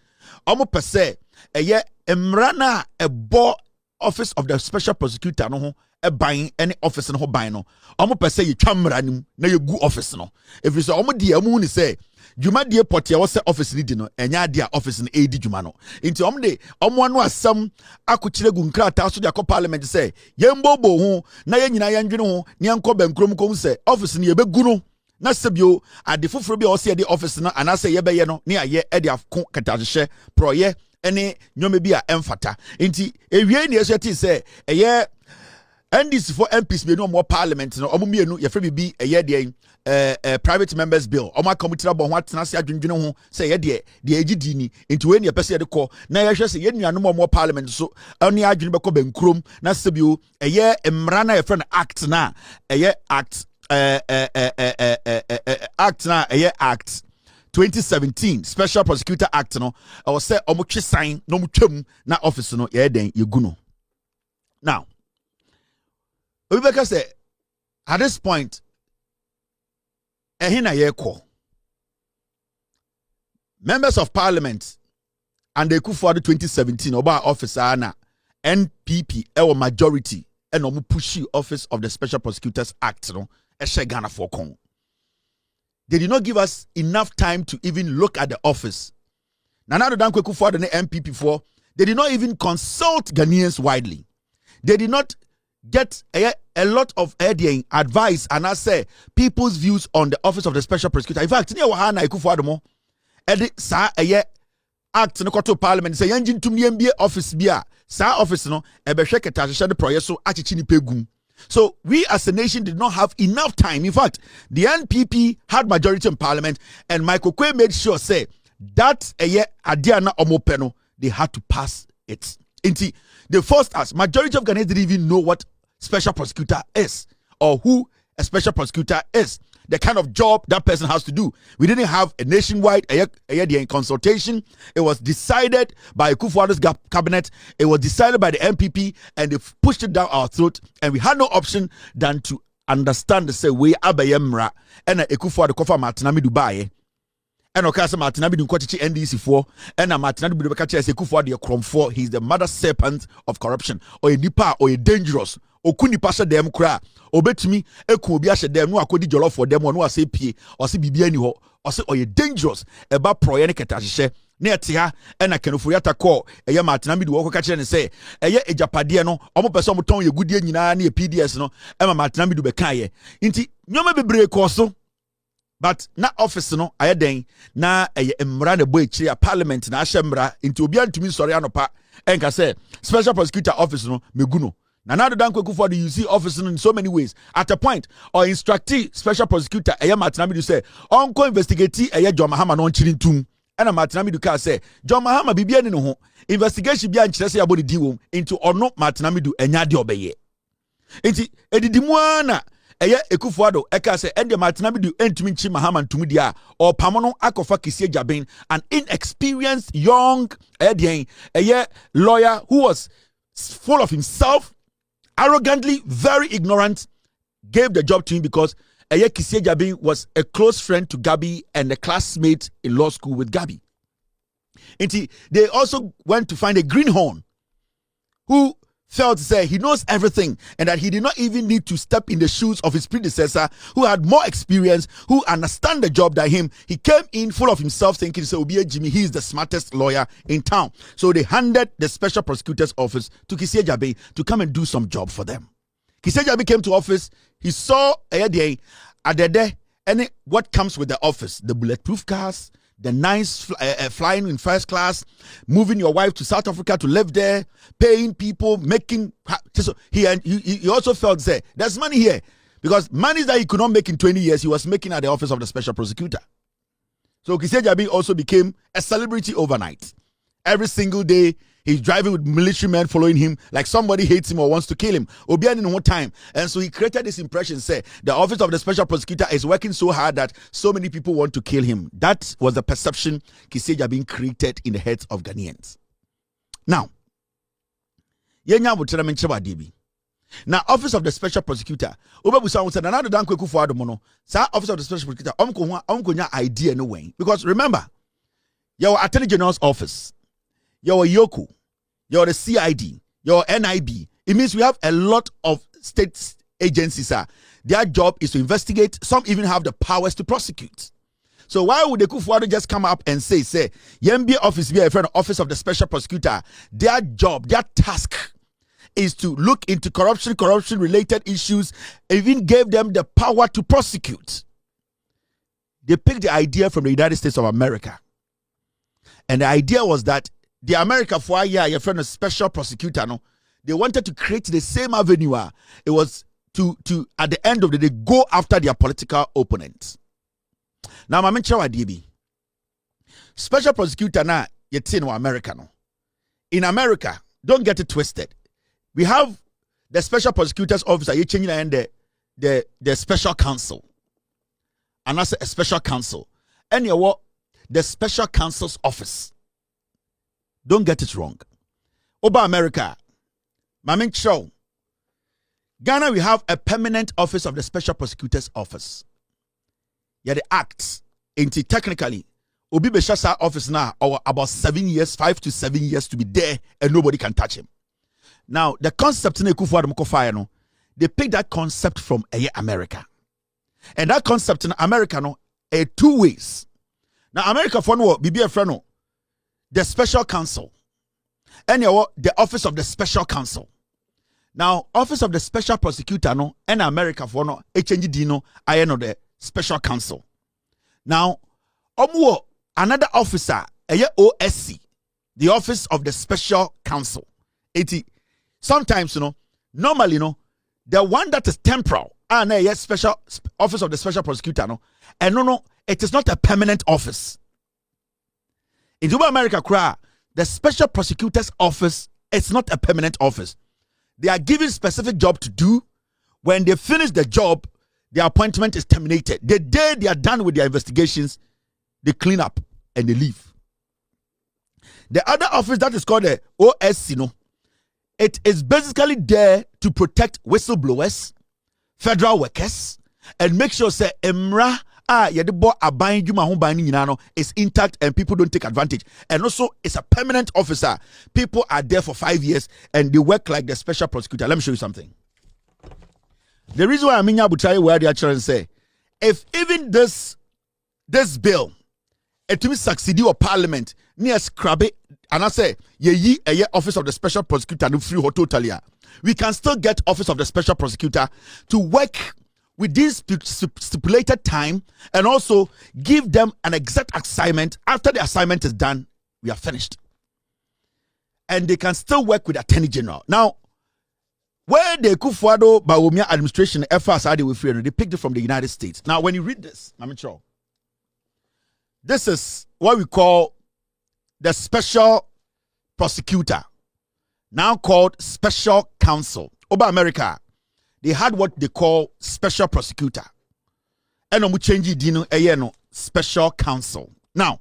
D: omo pese eye emrana ebo Office of the Special Prosecutor no ho e ban any office no ho ban no omo pese ye twamra nim na ye gu office no if so omo de amu ni say djuma de portia wo se office ni di no enya de office no e di djuma no nti omo de omo anu asam akokire gu nkrata so de akọ parliament say ye mbobo ho na ye nyina ye ndwene ho ne enko bankrom kom say office ni ye begu no na sebio ade foforo bi o se de office no anase ye beye no ne aye e de afko katahye proye ene nyome bi a emfata nti ewie ne yeso ti say eye NDC for MPs be no more parliament no omo mienu ye frɛ bi eye de private members bill omo akamutira bo ho atena se adwendwene ho say ye de agidi ni nti we ne pese ye de kɔ na ye hwɛ se ye nuanom more parliament so oni adwene be kɔ bankrom na sebio eye mmra na ye frɛ no act na eye act act na eye act 2017 Special Prosecutor Act no I was say omo sign no mu twam na office no ye den ye gu no. Now Obibeka say at this point ehina ye call members of parliament and the Kufuor 2017 oba officer na NPP ewo majority and omo pushi office of the Special Prosecutors Act no e Ghana for Kong. They did not give us enough time to even look at the office. Nana Dankwa Kufuor and the NPP for they did not even consult Ghanaians widely. They did not get a lot of advice and I say people's views on the office of the Special Prosecutor. In fact, near Wahana Kufuor mo edit sa act no to parliament say engine to MBA office bia sa office no ebehwe ketahye de proye so achichi ni pegum. So we as a nation did not have enough time. In fact, the NPP had majority in parliament and Michael Kwe made sure say that adiana omopeno they had to pass it. Inti they forced us. Majority of Ghanaians didn't even know what special prosecutor is or who a special prosecutor is. The kind of job that person has to do. We didn't have a nationwide consultation. It was decided by Kufuor's cabinet. It was decided by the NPP and they pushed it down our throat. And we had no option than to understand the say way abayemra and Kufuor the kofa Martinami Dubai. And Okasa Martinami du Kochichi NDC for and Martinami Dubacha say Kufuor the Krom 4. He's the mother serpent of corruption or a nipa or a dangerous. Okuni pasha dem kra obetumi eku obi ahye dem no akodi jollof for dem no ase pie o se bibia ni ho o se oye dangerous eba proye ne ketahye na etia e na kenofori atakọ eye Martinami du wo ka kire ne se eye ejapade no omo pese omo ton yegudie nyina na PDS no e ma Martinami du be kan ye nti nyoma bebre ko so but na office no ayeden na eye emra na boy kire parliament na ahye mra nti obi antumi sori anopa enka se special prosecutor office no meguno. Now the Dankwa Kufuor you see officers in so many ways. At a point, or instructee special prosecutor Martinami do say, "Onko investigate John Mahama non chilling tomb." And Martinami do say, "John Mahama bibia ni no ho investigation bia nkyerɛ sɛ yabɔ di wo into ono Martinami do enya de obeye." Enti edidimu ana Kufuor do eka say ende Martinami do entumi nchi Mahama ntumi dia or pamono akofa kisie jaben an inexperienced young lawyer who was full of himself, arrogantly, very ignorant, gave the job to him because Kisie Jabin was a close friend to Gabi and a classmate in law school with Gabi. And they also went to find a greenhorn who felt to say he knows everything and that he did not even need to step in the shoes of his predecessor who had more experience, who understand the job than him. He came in full of himself thinking, so Obie Jimmy, he is the smartest lawyer in town. So they handed the special prosecutor's office to Kisie Jabe to come and do some job for them. Kisie Jabe came to office. He saw Adede and what comes with the office, the bulletproof cars, the nice flying in first class, moving your wife to South Africa to live there, paying people, making. So he also felt say there's money here because money that he could not make in 20 years he was making at the office of the special prosecutor. So Kisie Jabe also became a celebrity overnight. Every single day he's driving with military men following him like somebody hates him or wants to kill him. Obian in one time. And so he created this impression, say, the office of the special prosecutor is working so hard that so many people want to kill him. That was the perception Kisie Jabe created in the heads of Ghanaians. Now, now, office of the special prosecutor, another Dankwa Kufuor mono, sa office of the special prosecutor, idea no way. Because remember, your Attorney General's office, your Yoku, your the CID, your NIB. It means we have a lot of state agencies. Their job is to investigate. Some even have the powers to prosecute. So why would the Kufuor just come up and say, YMB office be a friend office of the special prosecutor? Their job, their task is to look into corruption related issues, even gave them the power to prosecute. They picked the idea from the United States of America. And the idea was that the America for your friend a special prosecutor, no, they wanted to create the same avenue. It was to at the end of the day go after their political opponents. Now, I'm DB. Special prosecutor na yetin America no. In America, don't get it twisted. We have the special prosecutor's officer and the special counsel. And that's a special counsel. And what the special counsel's office. Don't get it wrong. Over America, Mamin Chow. Ghana, we have a permanent office of the special prosecutor's office. Yeah, the act, technically, Obi Beshasa office now, or about 7 years, 5 to 7 years to be there, and nobody can touch him. Now, the concept in the they picked that concept from America. And that concept in America, two ways. Now, America, for no, the special counsel, and the office of the special counsel. Now, office of the special prosecutor, and America, for no, I know the special counsel. Now, another officer, OSC, the office of the special counsel. Sometimes, normally, the one that is temporal, special office of the special prosecutor, and it is not a permanent office. In America, the special prosecutor's office is not a permanent office. They are given specific job to do. When they finish the job, their appointment is terminated. The day they are done with their investigations, they clean up and they leave. The other office that is called the OSC, it is basically there to protect whistleblowers, federal workers, and make sure say emra is intact and people don't take advantage. And also, it's a permanent officer. People are there for 5 years and they work like the special prosecutor. Let me show you something. The reason why Aminya Buchari where the actually say, if even this bill, it will succeed or parliament near scrub it, and I say, ye office of the special prosecutor no free totally. We can still get office of the special prosecutor to work within stipulated time and also give them an exact assignment. After the assignment is done, we are finished. And they can still work with Attorney General. Now, where the Kufuado Bawumia administration FSR they picked it from the United States. Now, when you read this, I'm sure. This is what we call the special prosecutor, now called special counsel. Over America, they had what they call special prosecutor. And we change it special counsel. Now,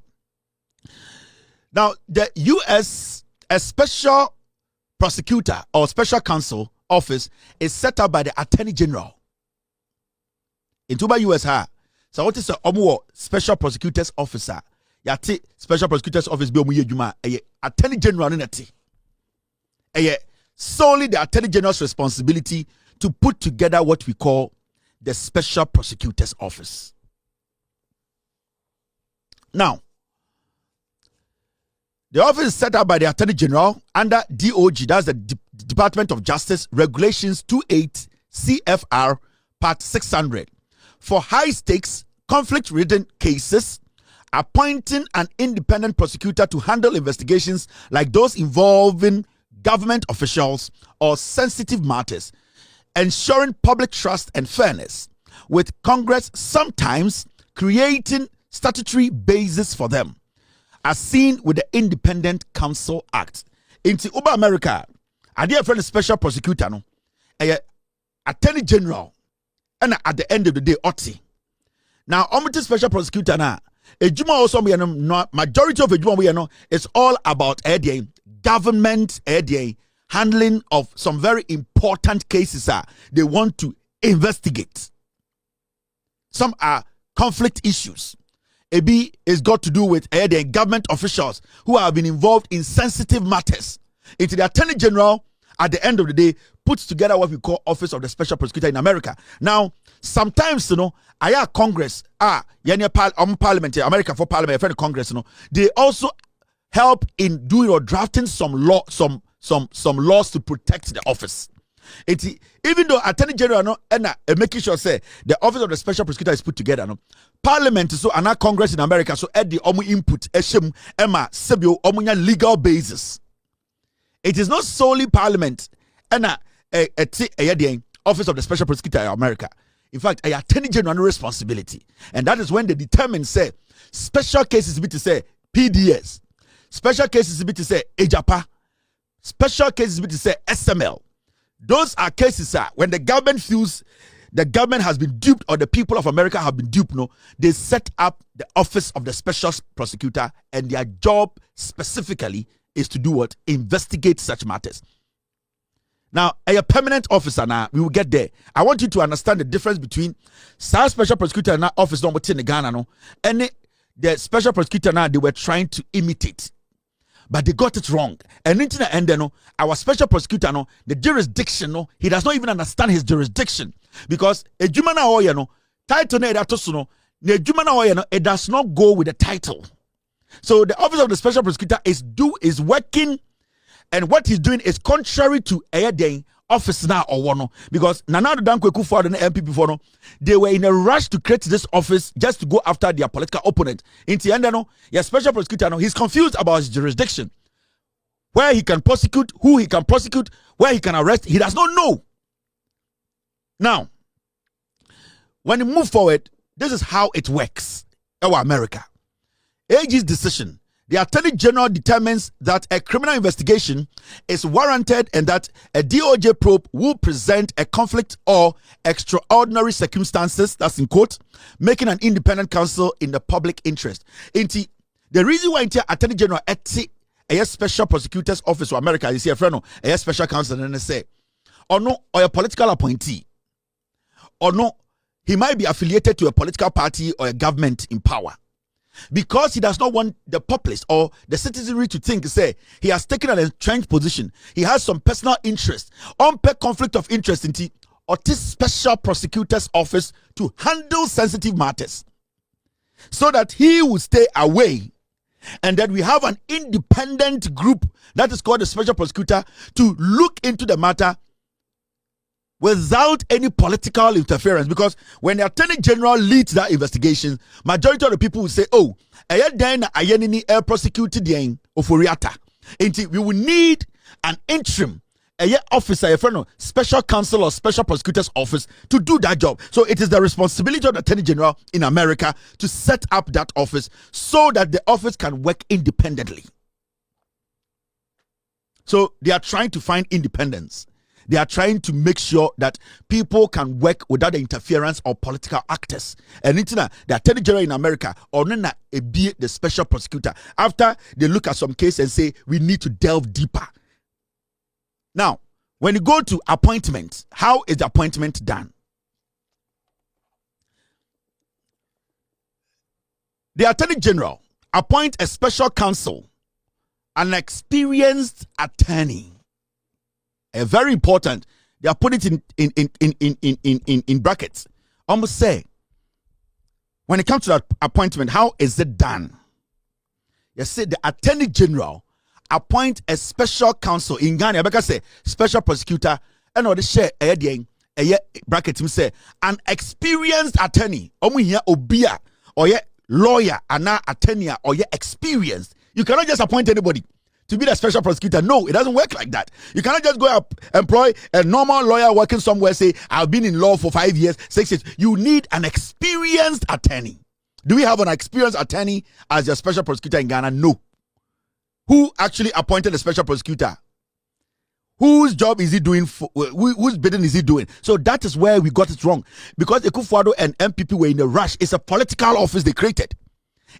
D: the U.S. a special prosecutor or special counsel office is set up by the Attorney General. In Tuba U.S. So what is a special prosecutor's officer? Yati special prosecutor's office be juma Attorney General neti. Solely the Attorney General's responsibility to put together what we call the special prosecutor's office. Now, the office is set up by the Attorney General under DOG, that's the Department of Justice, Regulations 28 CFR Part 600. For high-stakes, conflict-ridden cases, appointing an independent prosecutor to handle investigations like those involving government officials or sensitive matters, ensuring public trust and fairness, with Congress sometimes creating statutory basis for them, as seen with the Independent Counsel Act. In Uber America, a dear friend special prosecutor, Attorney General, and at the end of the day, Oti. Now, special prosecutor now, also majority of a is all about government handling of some very important cases they want to investigate. Some are conflict issues. AB is got to do with the government officials who have been involved in sensitive matters. Into the Attorney General, at the end of the day, puts together what we call Office of the Special Prosecutor in America. Now, sometimes, Congress, Parliament, America for Parliament, for the Congress, they also help in doing or drafting some laws to protect the office. Even though Attorney General making sure say the Office of the Special Prosecutor is put together, Parliament so and Congress in America so add the input legal basis. It is not solely Parliament and Office of the Special Prosecutor in America. In fact, a Attorney General responsibility, and that is when they determine say special cases be to say PDS, special cases be to say EJAPA, special cases be to say SML. Those are cases when the government feels the government has been duped or the people of America have been duped, no, they set up the office of the special prosecutor, and their job specifically is to do what? Investigate such matters. Now, a permanent officer, now we will get there. I want you to understand the difference between special prosecutor and office number 10 in Ghana, no, and the special prosecutor now they were trying to imitate. But they got it wrong. And our special prosecutor, no, the jurisdiction, no, he does not even understand his jurisdiction. Because a Jumana Oya, no, title it does not go with the title. So the office of the special prosecutor is working, and what he's doing is contrary to a office now or one. Because Nana Dankweku for the MPP for no, they were in a rush to create this office just to go after their political opponent. In the end, your special prosecutor, no, he's confused about his jurisdiction, where he can prosecute, who he can prosecute, where he can arrest. He does not know. Now, when you move forward, this is how it works. Our America, AG's decision. The Attorney General determines that a criminal investigation is warranted and that a DOJ probe will present a conflict or extraordinary circumstances, that's in quote, making an independent counsel in the public interest. The reason why Attorney General a special prosecutor's office for America, you see a friend, a special counsel, and they say, or no, or a political appointee, or no, he might be affiliated to a political party or a government in power. Because he does not want the populace or the citizenry to think, say, he has taken an entrenched position. He has some personal interest, unpaid conflict of interest in this special prosecutor's office to handle sensitive matters, so that he will stay away, and that we have an independent group that is called the special prosecutor to look into the matter without any political interference. Because when the Attorney General leads that investigation, majority of the people will say, oh, prosecuted Oforiata. We will need an interim officer, special counsel or special prosecutor's office to do that job. So it is the responsibility of the Attorney General in America to set up that office so that the office can work independently. So they are trying to find independence. They are trying to make sure that people can work without the interference of political actors. And the Attorney General in America, or be the special prosecutor, after they look at some case and say, we need to delve deeper. Now, when you go to appointment, how is the appointment done? The Attorney General appoint a special counsel, an experienced attorney. A very important. They are putting it in brackets. Almost say, when it comes to that appointment, how is it done? You see, the Attorney General appoint a special counsel in Ghana. Because say special prosecutor, and all the share a bracket him say an experienced attorney. Here obia or lawyer and attorney or experienced. You cannot just appoint anybody to be the special prosecutor. No, it doesn't work like that. You cannot just go up, employ a normal lawyer working somewhere, say, I've been in law for 5 years, 6 years. You need an experienced attorney. Do we have an experienced attorney as your special prosecutor in Ghana? No. Who actually appointed a special prosecutor? Whose job is he doing? Whose bidding is he doing? So that is where we got it wrong. Because Akufo-Addo and MPP were in a rush. It's a political office they created.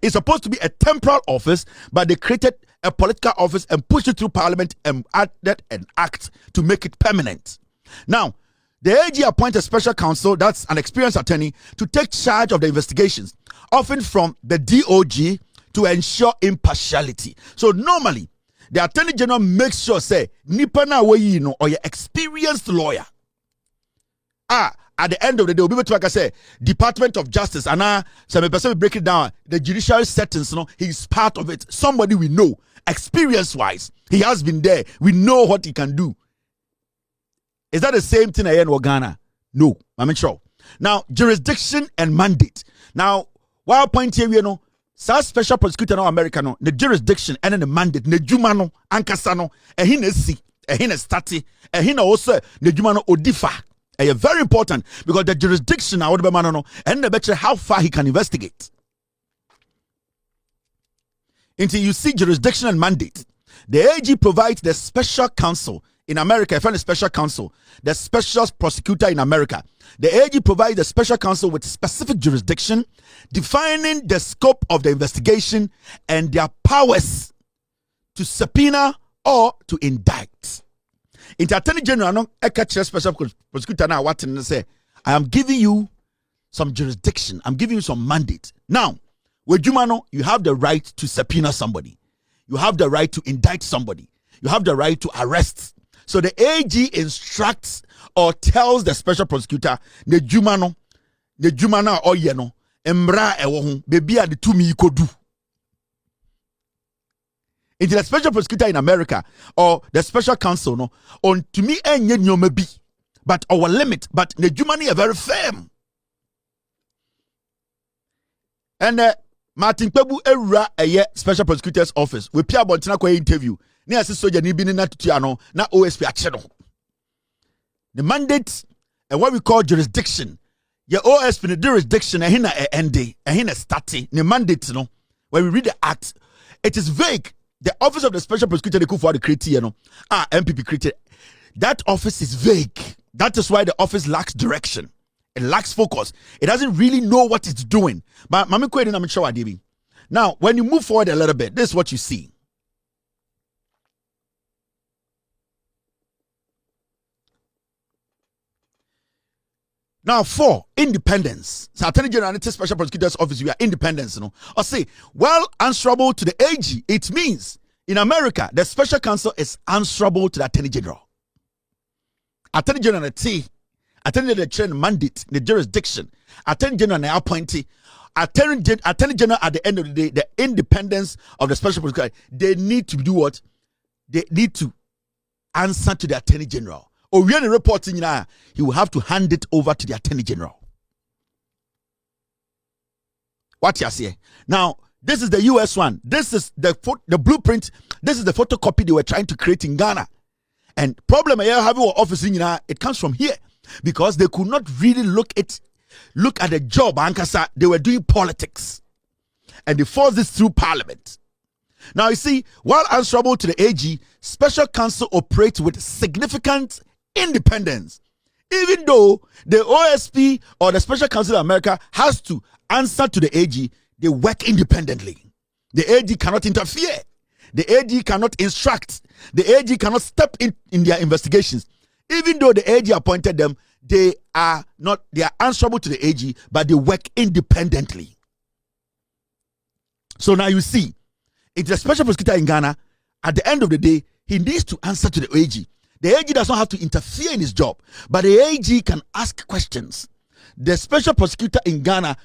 D: It's supposed to be a temporal office, but they created a political office and pushed it through parliament and added an act to make it permanent. Now, the AG appoints a special counsel, that's an experienced attorney, to take charge of the investigations, often from the DOJ, to ensure impartiality. So normally, the Attorney General makes sure, say, nipa na we you know, or your experienced lawyer. At the end of the day, we'll be able to, like I say, Department of Justice, and some person will break it down. The judicial settings, he's part of it. Somebody we know, experience-wise, he has been there. We know what he can do. Is that the same thing in Ghana? No, I'm sure. Now, jurisdiction and mandate. Now, while point here, special prosecutor in America, the jurisdiction and the mandate, the jumano, ankasano, and he si, and he stati, and he also the jumano odifa. Very important, because the jurisdiction now and the better how far he can investigate. Until you see jurisdiction and mandate, the AG provides the special counsel in America. I find a special counsel, the special prosecutor in America. The AG provides the special counsel with specific jurisdiction, defining the scope of the investigation and their powers to subpoena or to indict. In the Attorney General, no special prosecutor now what say, I am giving you some jurisdiction. I'm giving you some mandate. Now, with Jumano, you have the right to subpoena somebody. You have the right to indict somebody. You have the right to arrest. So the AG instructs or tells the special prosecutor, the Jumano or yeno, embra ewo baby at the 2 mi do. Into the special prosecutor in America or the special counsel, no, on to me and you may be, but our limit, but the Jumani are very firm. And Martin Pebu era a special prosecutor's office. We Pierre Bontina ko interview. Ni asisoja ni bi ni na tutuano na OSP acheno. The mandate and what we call jurisdiction. Your OSP the jurisdiction and hina ende and hina starting the mandate no. When we read the act, it is vague. The office of the special prosecutor they for the create MPP created. That office is vague. That is why the office lacks direction. It lacks focus. It doesn't really know what it's doing. But now, when you move forward a little bit, this is what you see. Now, for independence, so Attorney General and Special Prosecutor's Office, we are independence, you know. Or say, well, answerable to the AG. It means in America, the Special Counsel is answerable to the Attorney General. Attorney General Attorney General mandate, the jurisdiction, Attorney General appointee, Attorney General at the end of the day, the independence of the Special Prosecutor, they need to do what? They need to answer to the Attorney General. Or when reporting now, he will have to hand it over to the Attorney General. What you say? Now, this is the US one. This is the blueprint. This is the photocopy they were trying to create in Ghana. And problem I have our office in it comes from here. Because they could not really look at the job, Ankasa. They were doing politics. And they forced this through parliament. Now you see, while answerable to the AG, special counsel operates with significant independence. Even though the OSP or the special counsel of America has to answer to the AG, they work independently. The AG cannot interfere. The AG cannot instruct. The AG cannot step in their investigations. Even though the AG appointed them, they are answerable to the AG, but they work independently. So now you see, it's a special prosecutor in Ghana. At the end of the day, he needs to answer to the AG. The AG does not have to interfere in his job, but the AG can ask questions. The special prosecutor in Ghana,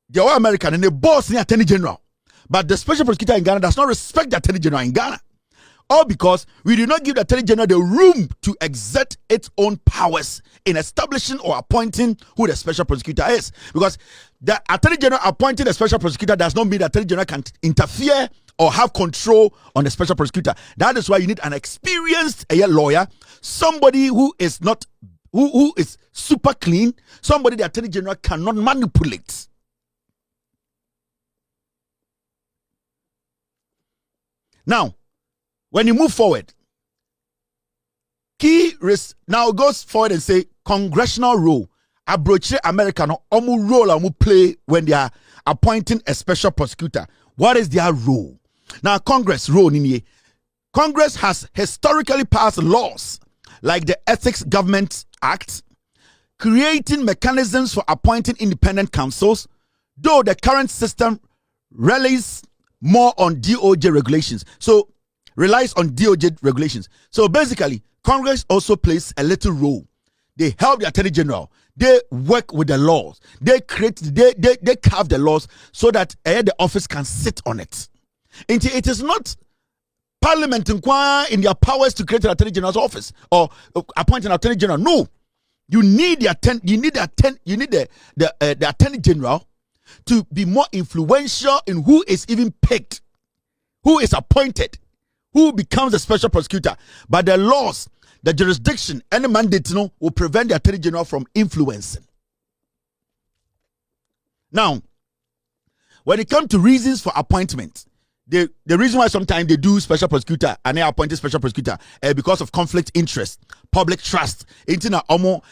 D: they are American and the boss the Attorney General. But the special prosecutor in Ghana does not respect the Attorney General in Ghana. All because we do not give the Attorney General the room to exert its own powers in establishing or appointing who the special prosecutor is. Because the Attorney General appointing the special prosecutor does not mean the Attorney General can interfere or have control on the special prosecutor. That is why you need an experienced lawyer, somebody who is not who is super clean, somebody the Attorney General cannot manipulate. Now, when you move forward, now goes forward and say congressional role. Abroche America no omu role omu play when they are appointing a special prosecutor. What is their role? Now Congress role in Congress has historically passed laws like the Ethics Government Act, creating mechanisms for appointing independent counsels, though the current system relies more on DOJ regulations. So relies on DOJ regulations. So basically, Congress also plays a little role. They help the Attorney General. They work with the laws. They carve the laws so that the office can sit on it. It is not Parliament in their powers to create an Attorney General's office or appoint an Attorney General. No, you need the Attorney General to be more influential in who is even picked, who is appointed, who becomes a special prosecutor. But the laws, the jurisdiction, and the mandate will prevent the Attorney General from influencing. Now, when it comes to reasons for appointment, the reason why sometimes they do special prosecutor and they appoint a special prosecutor because of conflict interest, public trust. Intina omo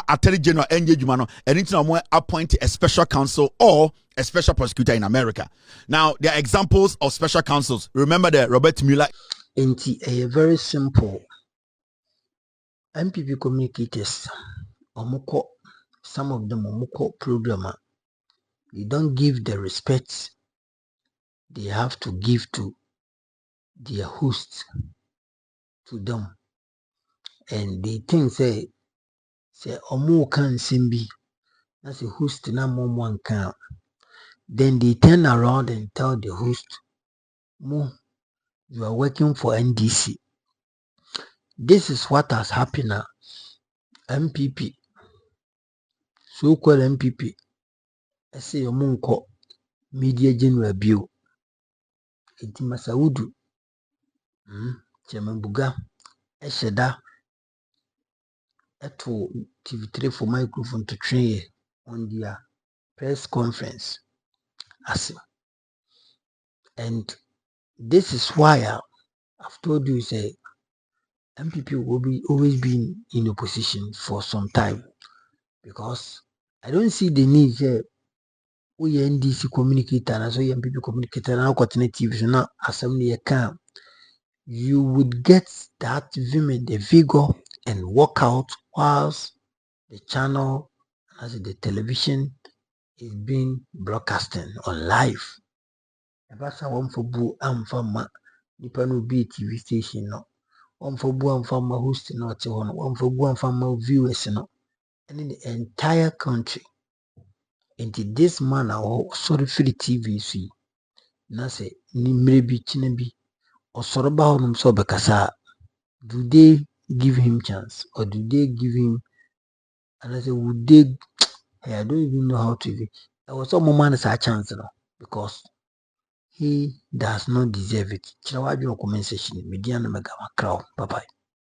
D: attorney general NJ Jumano, and intina omo appoint a special counsel or a special prosecutor in America. Now there are examples of special counsels. Remember the Robert Mueller.
C: A very simple MPP communicators. Omuko, some of them omuko programmer. They don't give the respect they have to give to their host, to them, and they think say omu can simbi. That's a host na one can. Then they turn around and tell the host, "Mo, you are working for NDC." This is what has happened now. MPP, so-called MPP, I say omunko media general bill. Iti Masaudu, Chairman Buga, Esheda, to TV3 for microphone to train on their press conference. And this is why I've told you, say, MPP will be always been in opposition for some time, because I don't see the need here. We NDC communicator and so MPP communicator and alternative so now assembly can you would get that vehement, the vigor and walk out whilst the channel as the television is being broadcasting on live. Ebasa one for boo and fama nipa no be TV station no. One for boo and fama host no te one for boo and fama viewers no. And in the entire country. Into this man sorry for the TV see. Na say ni mrebi chinebi or soroba honum so bekasa. Do they give him chance or do they give him? And I say, would they? I don't even know how to even. I was some man is a chance, because he does not deserve it. Chinawa comment section, media no mega crowd. Bye bye.